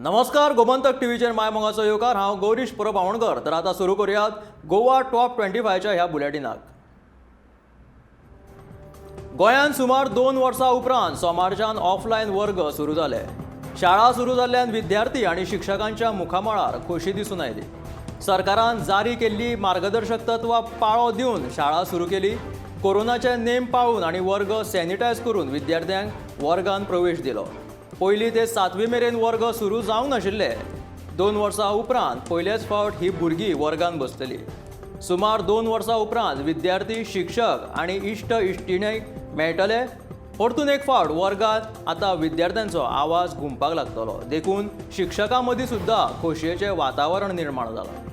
नमस्कार, गोमंतक टीव्हीचेर माय मोगाचो येवकार. हांव गौरीश परब आवणकर. तर आता सुरू करूयात गोवा टॉप 25च्या ह्या बुलेटिनाक. गोंयांत सुमार 2 वर्सां उपरांत सोमारच्यान ऑफलायन वर्ग सुरू जाले. शाळा सुरू जाल्ल्यान विद्यार्थी आनी शिक्षकांच्या मुखामळार खोशी दिसून आयली. सरकारान जारी केल्ली मार्गदर्शक तत्वां पाळो दिवन शाळा सुरू केली. कोरोनाचे नेम पाळून आनी वर्ग सॅनिटायज करून विद्यार्थ्यांक वर्गांत प्रवेश दिलो. पयलीं ते 7वी मेरेन वर्ग सुरू जावंक नाशिल्ले. 2 वर्सां उपरांत पयलेच फावट ही भुरगीं वर्गांत बसतलीं. सुमार 2 वर्सां उपरांत विद्यार्थी, शिक्षक आनी इश्ट इश्टिणीक मेळटले. परतून एक फावट वर्गांत आतां विद्यार्थ्यांचो आवाज घुमपाक लागतलो. देखून शिक्षकां मदीं सुद्दां खोशयेचें वातावरण निर्माण जालां.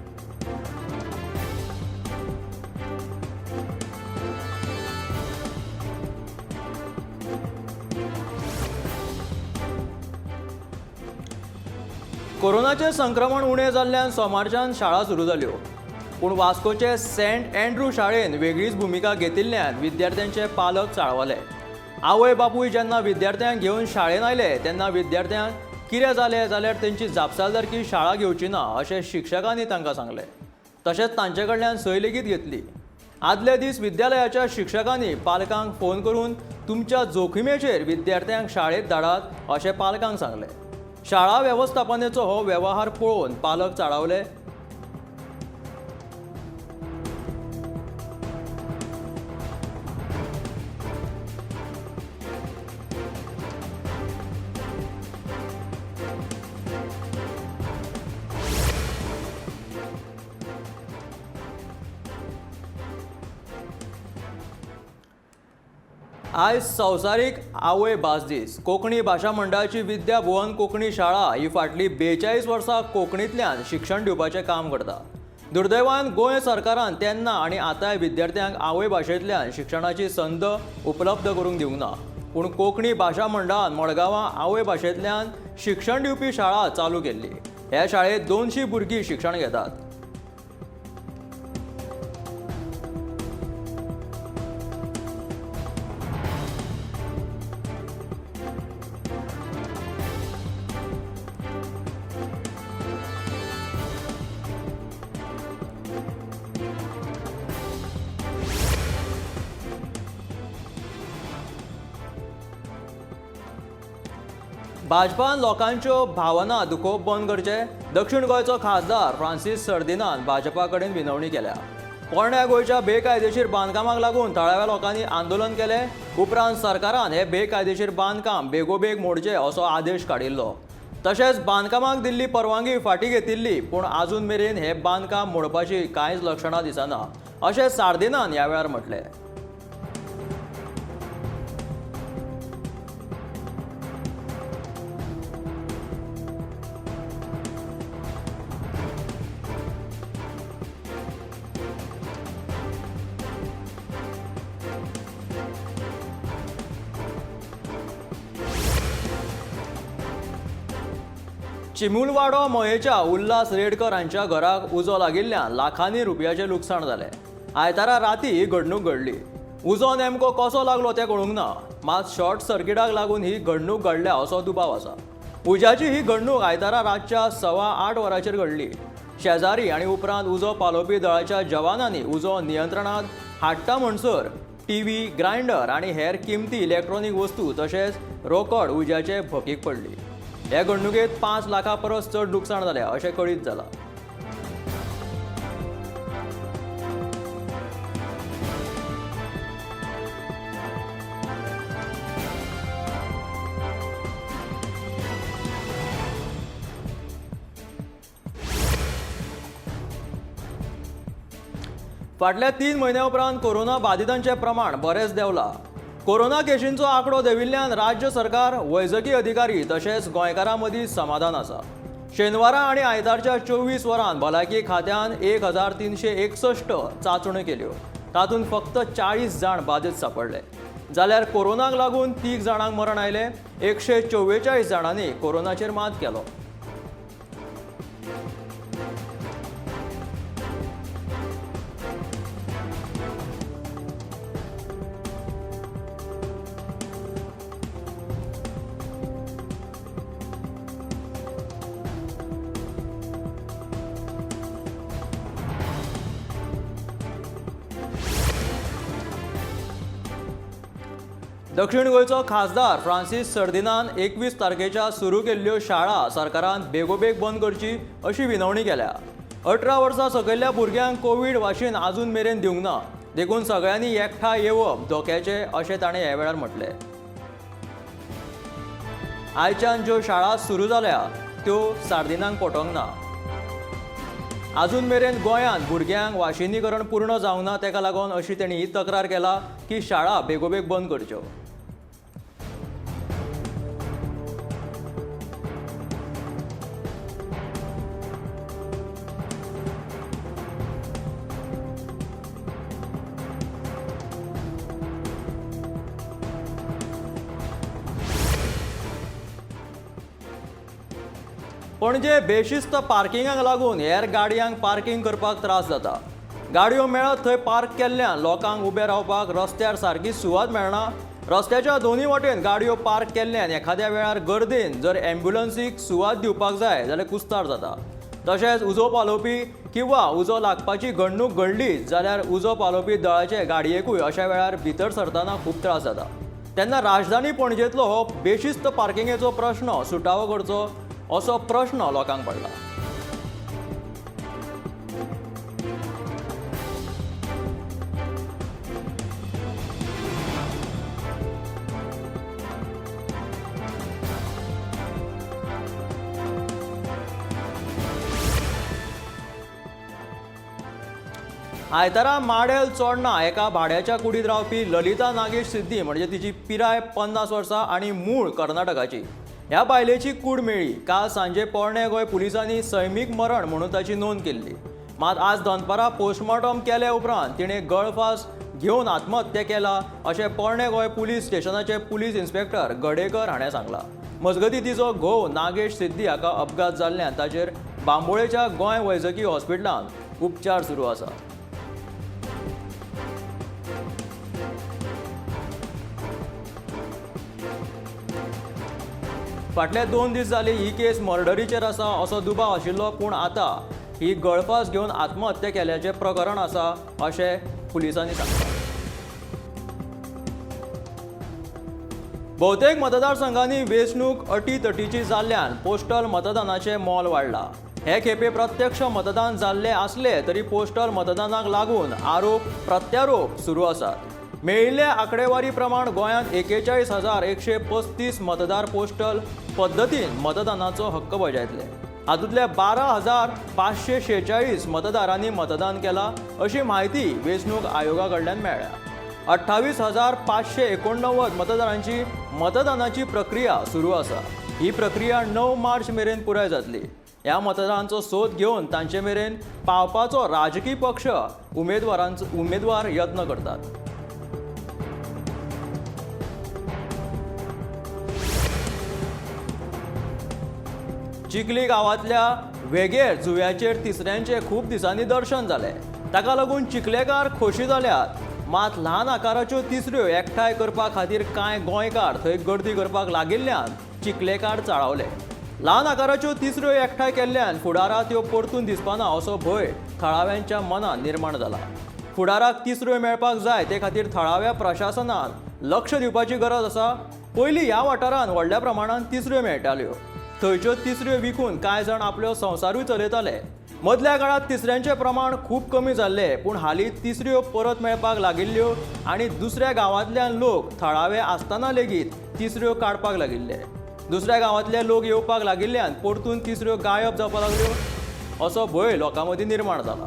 कोरोनाचें संक्रमण उणें जाल्ल्यान सोमारच्यान शाळा सुरू जाल्यो. पूण वास्कोचे सेंट अँड्रू शाळेन वेगळीच भुमिका घेतिल्ल्यान विद्यार्थ्यांचे पालक चाळवले. आवय बापूय जेन्ना विद्यार्थ्यांक घेवन शाळेन आयले तेन्ना विद्यार्थ्यांक कितें जालें जाल्यार तेंची जापसालदारकी शाळा घेवची ना अशें शिक्षकांनी तांकां सांगलें. तशेंच तांचे कडल्यान सय लेगीत घेतली. आदले दीस विद्यालयाच्या शिक्षकांनी पालकांक फोन करून तुमच्या जोखीमेचेर विद्यार्थ्यांक शाळेंत धाडात अशें पालकांक सांगलें. शाळा वेवस्थापनेचो हो वेवहार पळोवन पालक चाळवले. आयज संवसारीक आवय भास दीस. कोंकणी भाशा मंडळाची विद्या भुवन कोंकणी शाळा ही फाटलीं 42 वर्सां कोंकणींतल्यान शिक्षण दिवपाचें काम करता. दुर्दैवान गोंय सरकारान तेन्ना आनी आतांय विद्यार्थ्यांक आवय भाशेंतल्यान शिक्षणाची संद उपलब्ध करूंक दिवंक ना. पूण कोंकणी भाशा मंडळान मडगांवां आवय भाशेंतल्यान शिक्षण दिवपी शाळा चालू केल्ली. ह्या शाळेंत 200 भुरगीं शिक्षण घेतात. भाजपान लोकांच्यो भावना दुखोवप बंद करचे. दक्षिण गोंयचो खासदार फ्रांसीस सर्दिनान भाजपा कडेन विनवणी केल्या. पोरण्या गोंयच्या बेकायदेशीर बांदकामाक लागून थळाव्या लोकांनी आंदोलन केलें. उपरांत सरकारान हे बेकायदेशीर बांदकाम बेगोबेग मोडचें असो आदेश काडिल्लो. तशेंच बांदकामाक दिल्ली परवानगी फाटीं घेतिल्ली. पूण आजून मेरेन हे बांदकाम मोडपाची कांयच लक्षणां दिसना अशें सार्दिनान ह्या वेळार म्हटलें. चिमुलवाडो मयेच्या उल्हास रेडकर हांच्या घराक उजो लागिल्ल्यान लाखांनी रुपयाचें लुकसाण जालें. आयतारा राती ही घडणूक घडली. उजो नेमको कसो लागलो तें कळूंक ना. मात शॉर्ट सर्किटाक लागून ही घडणूक घडल्या असो दुबाव आसा. उज्याची ही घडणूक आयतारा रातच्या 8:15 वरांचेर घडली. शेजारी आनी उपरांत उजो पालोवपी दळाच्या जवानांनी उजो नियंत्रणांत हाडटा म्हणसर टीव्ही, ग्रायंडर आनी हेर किमती इलेक्ट्रॉनीक वस्तू तशेंच रोकड उज्याचे भकीक पडली. ह्या घडणुकेंत 5 लाखां परस चड लुकसाण जालें अशें कळीत जालां. फाटल्या 3 म्हयन्यां उपरांत कोरोना बाधितांचें प्रमाण बरेंच देंवलां. कोरोना केशींचो आंकडो देंविल्ल्यान राज्य सरकार, वैजकी अधिकारी तशेंच गोंयकारां मदीं समाधान आसा. शेनवारा आनी आयतारच्या 24 वरांत भलायकी खात्यान 1361 चांचण्यो केल्यो. तातूंत फक्त 40 जाण बाधित सांपडले. जाल्यार कोरोनाक लागून 3 जाणांक मरण आयलें. 144 जाणांनी कोरोनाचेर मात केलो. दक्षिण गोंयचो खासदार फ्रांसीस सर्दिनान 21 तारखेच्या सुरू केल्ल्यो शाळा सरकारान बेगोबेग बंद करची अशी विनवणी केल्या. 18 वर्सां सकयल्ल्या भुरग्यांक कोविड वाशीन अजून मेरेन दिवंक ना, देखून सगळ्यांनी एकठांय येवप धोक्याचे अशें ताणें ह्या वेळार म्हटलें. आयच्यान ज्यो शाळा सुरू जाल्या त्यो सार्दिनांक पटोवंक ना. अजून मेरेन गोंयांत भुरग्यांक वाशिनीकरण पूर्ण जावंक ना, तेका लागून अशी तेणी ही तक्रार केला की शाळा बेगोबेग बंद करच्यो. पणजे बेशिस्त पार्किंगाक लागून हेर गाडयांक पार्किंग करपाक त्रास जाता. गाडयो मेळत थंय पार्क केल्ल्यान लोकांक उबे रावपाक रस्त्यार सारकी सुवात मेळना. रस्त्याच्या दोनूय वटेन गाडयो पार्क केल्ल्यान एखाद्या वेळार गर्देन जर अँब्युलन्सीक सुवात दिवपाक जाय जाल्यार कुस्तार जाता. तशेंच उजो पालोवपी किंवा उजो लागपाची घडणूक घडलीच जाल्यार उजो पालोवपी दळाचे गाडयेकूय अशा वेळार भितर सरतना खूब त्रास जाता. तेन्ना राजधानी पणजेंतलो हो बेशिस्त पार्किंगेचो प्रश्न सुटावो करचो असो प्रश्न लोकांक पडला. आयतारा माडेल चोडणा एका भाड्याच्या कुडीत रावपी ललिता नागेश सिद्धी म्हणजे तिची पिराय 50 वर्सां आणि मूळ कर्नाटकाची. ह्या बायलेची कूड मेळ्ळी. काल सांजे पोरणे गोंय पुलिसांनी सैमीक मरण म्हणून ताची नोंद केल्ली. मात आज दनपारां पोस्टमॉर्टम केले उपरांत तिणें गळफास घेवन आत्महत्या केला अशें पोरणे Goa police स्टेशनाचे police inspector Gadekar हाणें सांगलां. मजगतीं तिचो घोव नागेश सिद्धी हाका अपघात जाल्ल्यान ताचेर बांबोळेच्या गोंय वैजकी हॉस्पिटलांत उपचार सुरू आसा. फाटले 2 दीस जाली ही केस मर्डरीचेर आसा असो दुबाव आशिल्लो, पूण आतां ही गळफास घेवन आत्महत्या केल्याचें प्रकरण आसा अशें पुलिसांनी सांगलां. भोवतेक मतदारसंघांनी वेंचणूक अटीतटीची जाल्ल्यान पोस्टल मतदानाचें मोल वाडलां. हे खेपे प्रत्यक्ष मतदान जाल्ले आसले तरी पोस्टल मतदानाक लागून आरोप प्रत्यारोप सुरू आसात. मेळिल्ल्या आंकडेवारी प्रमाण गोंयांत 41,135 मतदार पोस्टल पद्दतीन मतदानाचो हक्क बजायतले. हातूंतल्या 12,546 मतदारांनी मतदान केलां अशी माहिती वेंचणूक आयोगा कडल्यान मेळ्ळ्या. 28,589 मतदारांची मतदानाची प्रक्रिया सुरू आसा. ही प्रक्रिया 9 मार्च मेरेन पुराय जातली. ह्या मतदारांचो सोद घेवन तांचे मेरेन पावपाचो राजकी पक्ष उमेदवार यत्न करतात. चिखली गांवांतल्या वेगेर जुव्याचेर तिसऱ्यांचे खूब दिसांनी दर्शन जालें. ताका लागून चिखलेकार खोशी जाल्यात. मात ल्हान आकाराच्यो तिसऱ्यो एकठांय करपा खातीर कांय गोंयकार थंय गर्दी करपाक लागिल्ल्यान चिखलेकार चाळावले. ल्हान आकाराच्यो तिसऱ्यो एकठांय केल्ल्यान फुडाराक त्यो परतून दिसपाना असो भंय थळाव्यांच्या मनात निर्माण जाला. फुडाराक तिसऱ्यो मेळपाक जाय ते खातीर थळाव्या प्रशासनान लक्ष दिवपाची गरज आसा. पयलीं ह्या वाठारांत व्हडल्या प्रमाणांत तिसऱ्यो मेळटाल्यो. थंयच्यो तिसऱ्यो विकून कांय जाण आपलो संवसारूय चलयताले. मदल्या काळात तिसऱ्यांचें प्रमाण खूब कमी जाल्लें, पूण हालीं तिसऱ्यो परत मेळपाक लागिल्ल्यो आनी दुसऱ्या गांवांतल्यान लोक थळावे आसतना लेगीत तिसऱ्यो काडपाक लागिल्ले. दुसऱ्या गांवांतले लोक येवपाक लागिल्ल्यान परतून तिसऱ्यो गायब जावपाक लागल्यो असो भंय लोकां मदीं निर्माण जाला.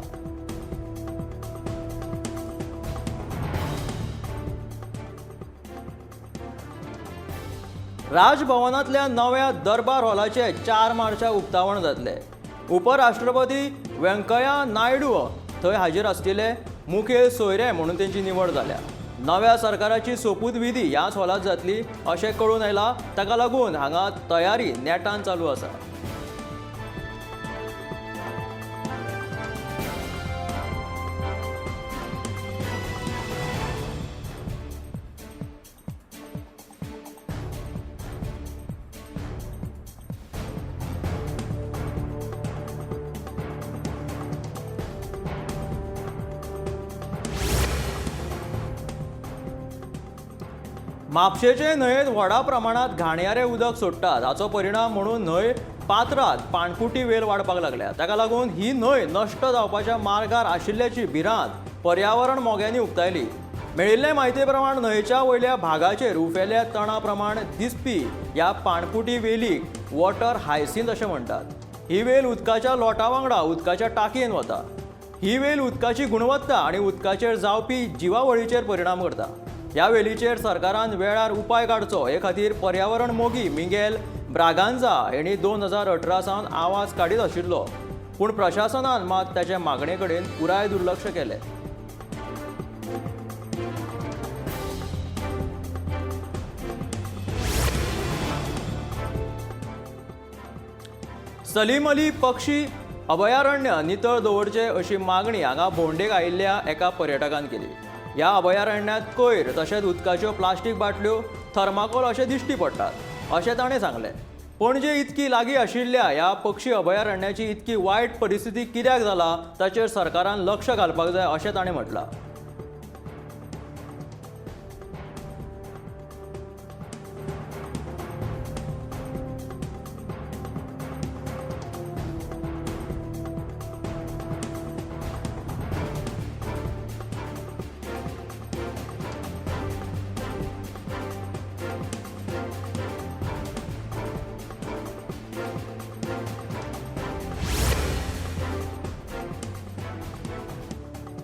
राजभवनांतल्या नव्या दरबार हॉलाचे 4 मार्चाक उक्तावण जातले. उपराष्ट्रपती व्यंकय्या नायडू थंय हाजीर आसतले. मुखेल सोयरे म्हणून तांची निवड जाल्या. नव्या सरकाराची सोपूत विधी ह्याच हॉलांत जातली अशें कळून आयलां. ताका लागून हांगा तयारी नेटान चालू आसा. म्हापशेचे न्हंयेत व्हडा प्रमाणात घाणयारे उदक सोडटात हाचो परिणाम म्हणून न्हंय पात्रात पाणकुटी वेल वाडपाक लागल्या। ताका लागून ही न्हंय नश्ट जावपाच्या मार्गार आशिल्ल्याची भिरांत पर्यावरण मोग्यांनी उक्तायली। मेळिल्ले म्हायती प्रमाण न्हंयच्या वयल्या भागाचेर उफेल्या तणा प्रमाण दिसपी ह्या पाणकुटी वेलीक वॉटर हायसिंथ अशें म्हणटात। ही वेल उदकाच्या लोटा वांगडा उदकाच्या टाकयेन वता। ही वेल उदकाची गुणवत्ता आनी उदकाचेर जावपी जिवावळीचेर परिणाम करता। ह्या वेलीचेर सरकारान वेळार उपाय काडचो हे खातीर पर्यावरण मोगी मिगेल ब्रागांझा हांणी 2018 सावन आवाज काडीत आशिल्लो, पूण प्रशासनान मात ताचे मागणे कडेन पुराय दुर्लक्ष केलें। सलीम अली पक्षी अभयारण्य नितळ दवरचे अशी मागणी हांगा भोंवडेक आयिल्ल्या एका पर्यटकान केली। ह्या अभयारण्यात कोयर तशेंच उदकाच्यो प्लास्टीक बाटल्यो थर्माकोल अशे दिश्टी पडटात अशें ताणें सांगलें। पणजे इतकी लागीं आशिल्ल्या ह्या पक्षी अभयारण्याची इतकी वायट परिस्थिती कित्याक जाला ताचेर सरकारान लक्ष घालपाक जाय अशें ताणें म्हटलां।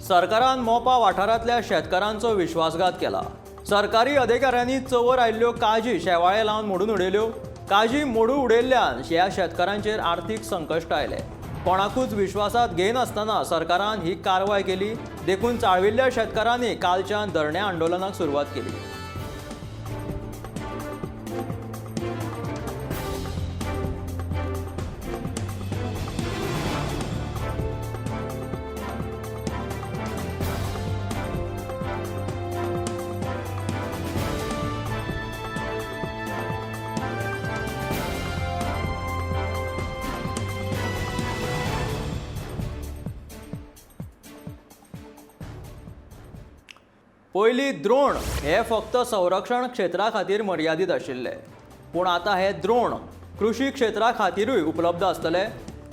सरकारान मोपा वाठारांतल्या शेतकारांचो विश्वासघात केला। सरकारी अधिकाऱ्यांनी चवर आयिल्ल्यो काजी शेवाळे लावन मोडून उडयल्यो। काजी मोडून उडयल्ल्यान ह्या शेतकारांचेर आर्थीक संकश्ट आयले। कोणाकूच विश्वासात घेनासतना सरकारान ही कारवाय केली। देखून चाळविल्ल्या शेतकारांनी कालच्यान धरण्या आंदोलनाक सुरवात केली। पयलीं द्रोण हे फक्त संरक्षण क्षेत्रा खातीर मर्यादीत आशिल्ले, पूण आतां हे द्रोण कृषी क्षेत्रा खातीरूय उपलब्ध आसतले।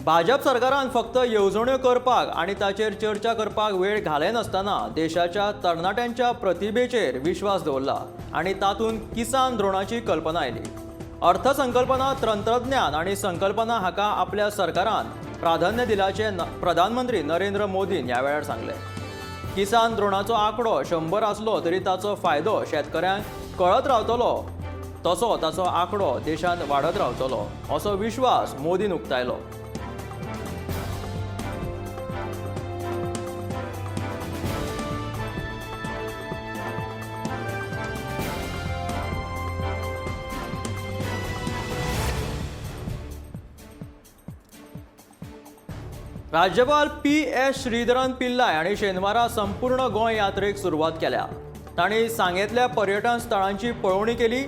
भाजप सरकारान फक्त येवजण्यो करपाक आनी ताचेर चर्चा करपाक वेळ घालेनासतना देशाच्या तरणाट्यांच्या प्रतिभेचेर विश्वास दवरला आनी तातूंत किसान द्रोणाची कल्पना आयली। अर्थसंकल्पना तंत्रज्ञान आनी संकल्पना हाका आपल्या सरकारान प्राधान्य दिल्याचे प्रधानमंत्री नरेंद्र मोदीन ह्या वेळार सांगले। किसान द्रोणाचो आंकडो 100 आसलो तरी ताचो फायदो शेतकऱ्यांक कळत रावतलो, तसो ताचो आंकडो देशांत वाडत रावतलो असो विश्वास मोदीन उक्तायलो। राज्यपाल पी.एस. श्रीधरन पिल्लाय हांणी शेनवारा संपूर्ण गोंय यात्रेक सुरवात केल्या। तांणी सांगेतल्या पर्यटन स्थळांची पळोवणी केली।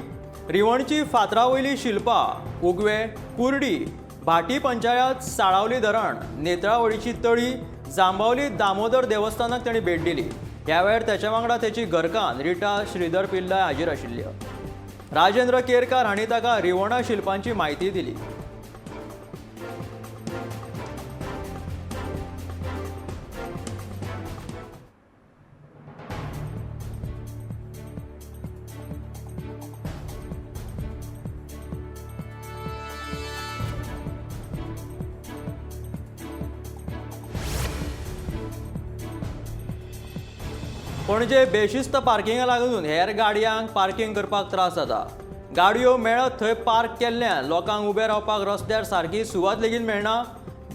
रिवणची फातरावयली शिल्पां, उगवे, कुर्डी, भाटी पंचायत, साळावली धरण, नेत्रावळीची तळी, जांबावली दामोदर देवस्थानाक तांणी भेट दिली। ह्या वेळार ताचे वांगडा ताची घरकान्न रिटा श्रीधर पिल्लाय हाजीर आशिल्ल्यो। राजेंद्र केरकार हांणी ताका रिवणा शिल्पांची म्हायती दिली। पणजे बेशिस्त पार्किंगा लागून हेर गाडयांक पार्किंग करपाक त्रास जाता। गाडयो मेळत थंय पार्क केल्ल्यान लोकांक उबे रावपाक रस्त्यार सारकी सुवात लेगीत मेळना।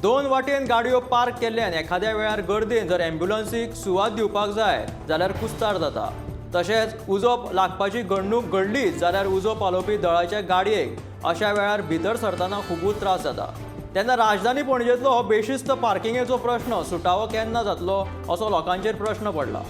दोन वाटेन गाडयो पार्क केल्ल्यान एखाद्या वेळार गर्देन जर अँब्युलन्सीक सुवात दिवपाक जाय जाल्यार कुस्तार जाता। तशेंच उजो लागपाची घडणूक घडलीच जाल्यार उजो पालोवपी दळाच्या गाडयेक अशा वेळार भितर सरतना खूबच त्रास जाता। तेन्ना राजधानी पणजेंतलो हो बेशिस्त पार्किंगेचो प्रश्न सुटावो केन्ना जातलो असो लोकांचेर प्रश्न पडला।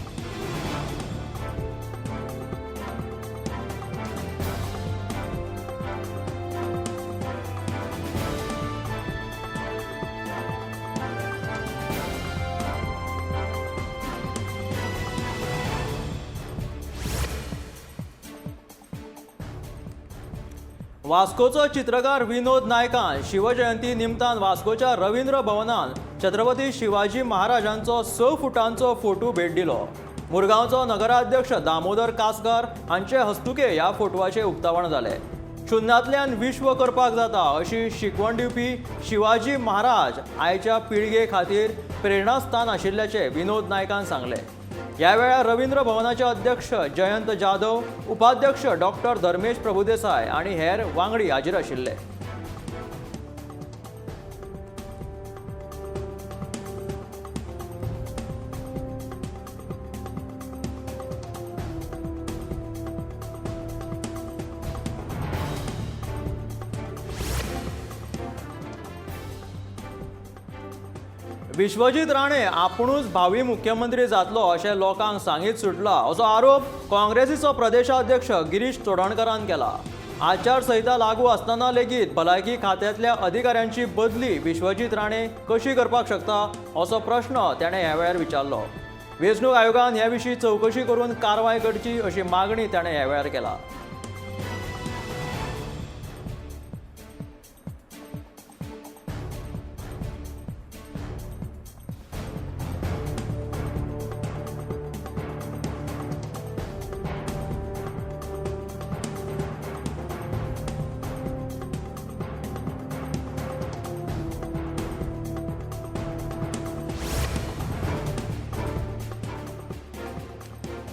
वास्कोचो चित्रकार विनोद नायकान शिवजयंती निमतान वास्कोच्या रवींद्र भवनान छत्रपती शिवाजी महाराजांचो 6 फुटांचो फोटो भेट दिलो. मुरगांवचो नगराध्यक्ष दामोदर कासकर हांचे हस्तुके ह्या फोटवाचे उक्तावण जाले. शुन्यांतल्यान विश्व करपाक जाता अशी शिकवण दिवपी शिवाजी महाराज आयच्या पिळगे खातीर प्रेरणास्थान आशिल्ल्याचे विनोद नायकान सांगले. ह्या वेळार रवींद्र भवनाचे अध्यक्ष जयंत जाधव, उपाध्यक्ष डॉक्टर धर्मेश प्रभुदेसाय आणि हेर वांगडी हाजीर आशिल्ले. विश्वजीत राणे आपुणूच भावी मुख्यमंत्री जातलो अशें लोकांक सांगीत सुटला असो आरोप काँग्रेसीचो प्रदेशाध्यक्ष गिरीश चोडणकरान केला. आचारसंहिता लागू आसतना लेगीत भलायकी खात्यांतल्या अधिकाऱ्यांची बदली विश्वजीत राणे कशी करपाक शकता असो प्रश्न ताणें ह्या वेळार विचारलो. वेंचणूक आयोगान ह्या विशीं चवकशी करून कारवाय करची अशी मागणी ताणें ह्या वेळार केला.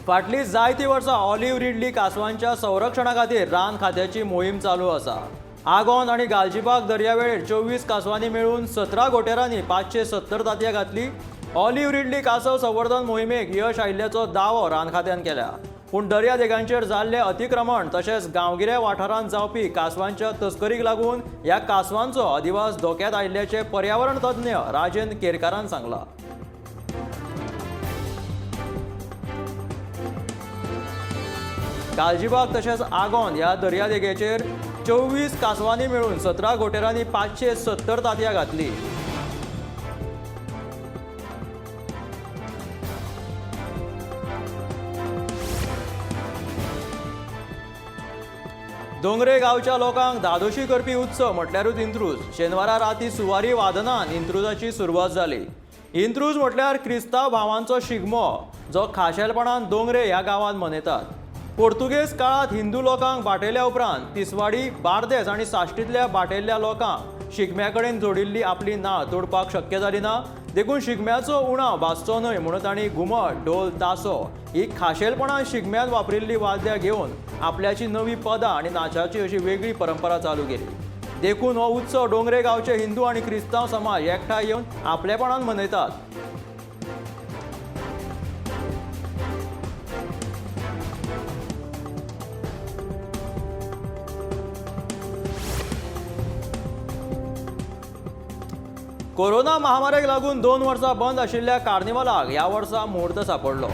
फाटली जायती वर्सां ऑलिव्ह रिडली कासवांच्या संरक्षणा खातीर रान खात्याची मोहीम चालू आसा. आगोंद आनी गालजीबाग दर्यावेळेर 24 कासवांनी मेळून 17 गोटेरांनी 570 तांतयां घातली. ऑलिव्ह रिडली कासव संवर्धन मोहिमेक यश आयिल्ल्याचो दावो रान खात्यान केला. पूण दर्यादेगांचेर जाल्ले अतिक्रमण तशेंच गांवगिऱ्या वाठारांत जावपी कासवांच्या तस्करीक लागून ह्या कासवांचो अधिवास धोक्यांत आयिल्ल्याचें पर्यावरण तज्ञ राजेंद्र केरकारान सांगलां. गालजीबाग तशेंच आगोंद ह्या दर्यादेगेचेर 24 कासवांनी मेळून 17 गोटेरांनी 570 तांतयां घातली. दोंगरे गांवच्या लोकांक धादोशी करपी उत्सव म्हटल्यारूच इंत्रूज. शेनवारा राती सुवारी वादनान इंत्रुजाची सुरवात जाली. इंत्रूज म्हटल्यार क्रिस्तांव भावांचो शिगमो जो खाशेलपणान दोंगरे ह्या गांवांत मनयतात. पोर्तुगेज काळात हिंदू लोकांक बाटयल्या उपरांत तिसवाडी, बार्देस आनी साश्टींतल्या बाटयल्ल्या लोकांक शिगम्या कडेन जोडिल्ली आपली नाळ तोडपाक शक्य जाली ना. देखून शिगम्याचो उणाव भासचो न्हय म्हणून तांणी घुमट, ढोल, तासो ही खाशेलपणान शिगम्यांत वापरिल्ली वाद्यां घेवन आपल्याची नवी पदां आनी नाचाची अशी वेगळी परंपरा चालू केली. देखून हो उत्सव दोंगरे गांवचे हिंदू आनी क्रिस्तांव समाज एकठांय येवन आपलेपणान मनयतात. कोरोना महामारीक लागून 2 वर्सां बंद आशिल्ल्या कार्निवलाक ह्या वर्सा मुहूर्त सांपडलो.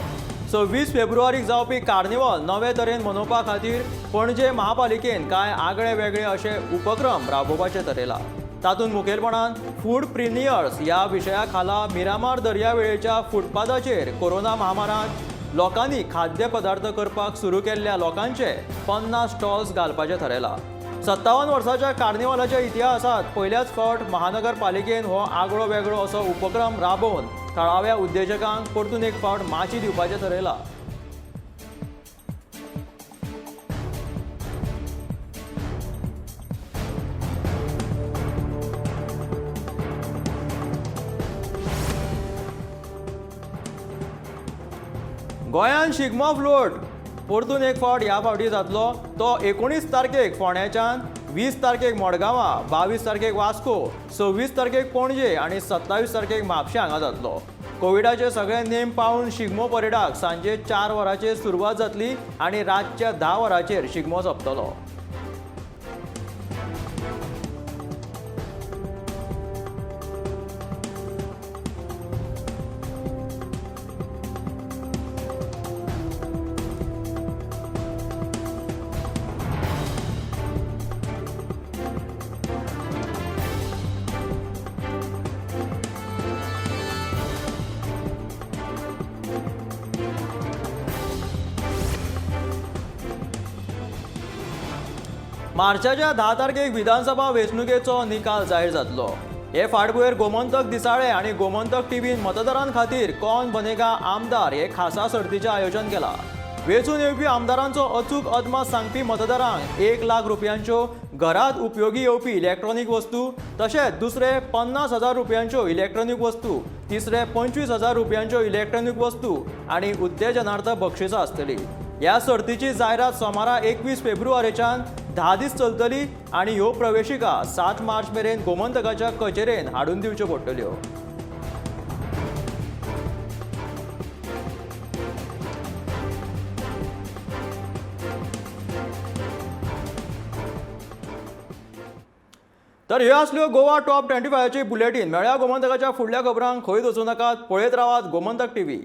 26 फेब्रुवारीक जावपी कार्निवल नवे तरेन मनोवपा खातीर पणजे महापालिकेन कांय आगळे वेगळे अशे उपक्रम राबोवपाचें थारायला. तातूंत मुखेलपणान फूड प्रिनियर्स ह्या विशया खाला मिरामार दर्यावेळेच्या फुटपाथाचेर कोरोना महामारांत लोकांनी खाद्य पदार्थ करपाक सुरू केल्ल्या लोकांचे 50 स्टॉल्स घालपाचें थारायला. 57 वर्सांच्या कार्निवलाच्या इतिहासात पयल्याच फावट महानगरपालिकेन हो आगळो वेगळो असो उपक्रम राबोवन थळाव्या उद्देजकांक परतून एक फावट माची दिवपाचें थारायलां. गोंयांत शिगमो फ्लोट परतून एक फावट ह्या फावटी जातलो. तो 19 तारखेक फोंड्याच्यान, 20 तारखेक मडगांवां, 22 तारखेक वास्को, 26 तारखेक पणजे आनी 27 तारखेक म्हापश्यां हांगा जातलो. कोविडाचे सगळे नेम पाळून शिगमो परेडाक सांजे 4 वरांचेर सुरवात जातली आनी रातच्या 10 वरांचेर शिगमो सोंपतलो. मार्चाच्या 10 तारखेक विधानसभा वेंचणुकेचो निकाल जाहीर जातलो. हे फाटभुंयेर गोमंतक दिसाळे आणि गोमंतक टीव्हीन मतदारां खातीर कौन बनेगा आमदार हे खासा सर्तीचें आयोजन केलां. वेंचून येवपी आमदारांचो अचूक अदमास सांगपी मतदारांक 1 लाख रुपयांच्यो घरांत उपयोगी येवपी इलेक्ट्रॉनिक वस्तू, तशेंच दुसरे 50,000 रुपयांच्यो इलेक्ट्रॉनिक वस्तू, तिसरे 25,000 रुपयांच्यो इलेक्ट्रॉनिक वस्तू आणि उत्तेजनार्थ बक्षिसां आसतलीं. ह्या सर्तीची जायरात सोमारा 21 फेब्रुवारीच्यान 10 दीस चलतली आणि ह्यो प्रवेशिका 7 मार्च मेरेन गोमंतकाच्या कचेरेन हाडून दिवच्यो पडटल्यो. तर ह्यो आसल्यो गोवा टॉप 25ची बुलेटीन. मेळ्या गोमंतकाच्या फुडल्या खबरांक खंयच वचूं नाकात, पळयत रावात गोमंतक टीव्ही.